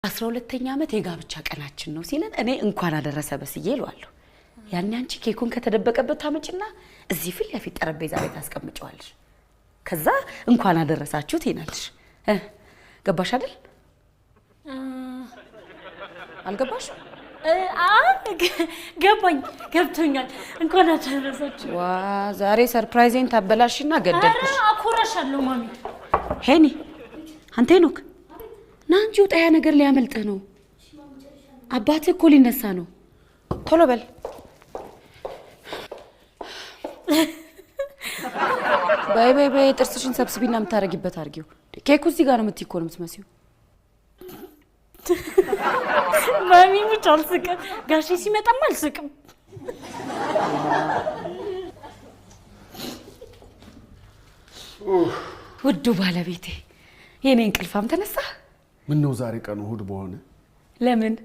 12ኛ ዓመት የጋብቻ ቀናችን ነው ሲለን እኔ እንኳን አደረሰ በስዬ ይሏለሁ። ያን አንቺ ኬኩን ከተደበቀበት ታመጭና እዚህ ፊት ለፊት ጠረጴዛ ላይ ታስቀምጪዋለሽ። ከዛ እንኳን አደረሳችሁት ይናልሽ። ገባሽ አይደል? አልገባሽ? ገባኝ ገብቶኛል። እንኳን አደረሳችሁ። ዋ ዛሬ ሰርፕራይዜን ታበላሽና ገደልኩሽ። አኮራሻለሁ ማሚ። ሄኒ አንተ ሄኖክ ናንቺ ወጣያ ነገር ሊያመልጥህ ነው። አባትህ እኮ ሊነሳ ነው። ቶሎ በል። ባይ ጥርስሽን ሰብስቢና የምታረጊበት አርጊው። ኬኩ እዚህ ጋር ነው የምትይኮ ነው የምትመስዪው። ማሚ ሙች አልስቅም። ጋሼ ሲመጣም አልስቅም። ውዱ ባለቤቴ የኔ እንቅልፋም ተነሳ። ምን ነው ዛሬ ቀኑ እሑድ በሆነ? ለምን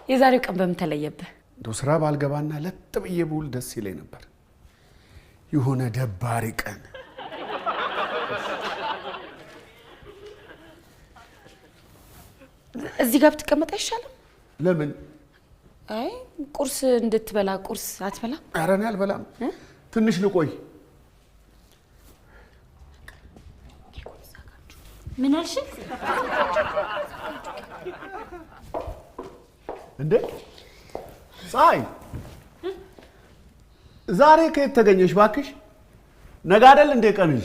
የዛሬው ቀን በምን ተለየብህ? እንደው ስራ ባልገባና ለጥ ብዬ ብውል ደስ ይለኝ ነበር። የሆነ ደባሪ ቀን። እዚህ ጋር ብትቀመጥ አይሻልም? ለምን? አይ ቁርስ እንድትበላ። ቁርስ አትበላም? ኧረ እኔ አልበላም። ትንሽ ልቆይ። ምን አልሽ? እንዴ ፀሐይ ዛሬ ከየት ተገኘሽ ባክሽ? ነገ አይደል እንደ ቀንሽ?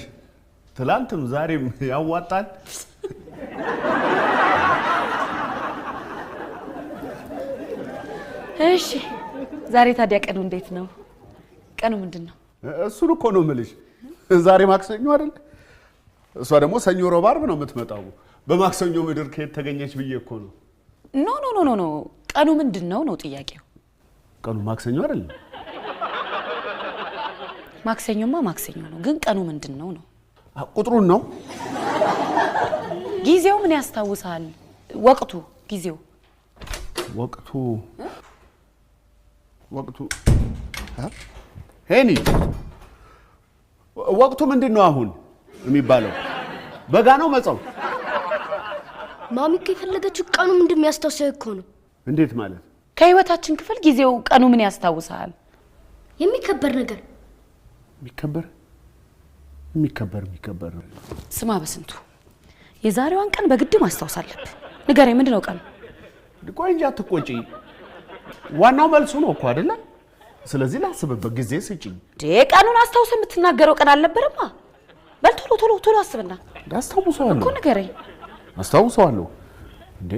ትላንትም ዛሬም ያዋጣል። እሺ ዛሬ ታዲያ ቀኑ እንዴት ነው? ቀኑ ምንድነው? እሱን እኮ ነው የምልሽ። ዛሬ ማክሰኞ አይደል? እሷ ደግሞ ሰኞ ሮብ ዓርብ ነው የምትመጣው። በማክሰኞ ምድር ከየት ተገኘች ብዬ እኮ ነው። ኖ ቀኑ ምንድነው ነው ጥያቄው። ቀኑ ማክሰኞ አይደል? ማክሰኞማ ማክሰኞ ነው፣ ግን ቀኑ ምንድነው ነው? ቁጥሩን ነው። ጊዜው ምን ያስታውሳል? ወቅቱ ጊዜው ወቅቱ ሄኒ ወቅቱ ምንድነው አሁን የሚባለው? በጋ ነው መጸው? ማሚ እኮ የፈለገችው ቀኑ ምንድነው የሚያስታውሰው እኮ ነው። እንዴት ማለት? ከህይወታችን ክፍል ጊዜው ቀኑ ምን ያስታውሳል? የሚከበር ነገር። የሚከበር ስማ በስንቱ የዛሬዋን ቀን በግድ ማስታወስ አለብህ። ንገረኝ፣ ምንድነው ቀኑ? ቆይ እንጂ አትቆጪ። ዋናው መልሱ ነው እኮ አይደለ? ስለዚህ ላስብበት ጊዜ ስጪኝ። ቀኑን አስታውሰህ የምትናገረው ቀን አልነበረማ? በል ቶሎ አስብና። አስታውሰዋለሁ እኮ ንገረኝ። አስታውሰዋለሁ። እንዴ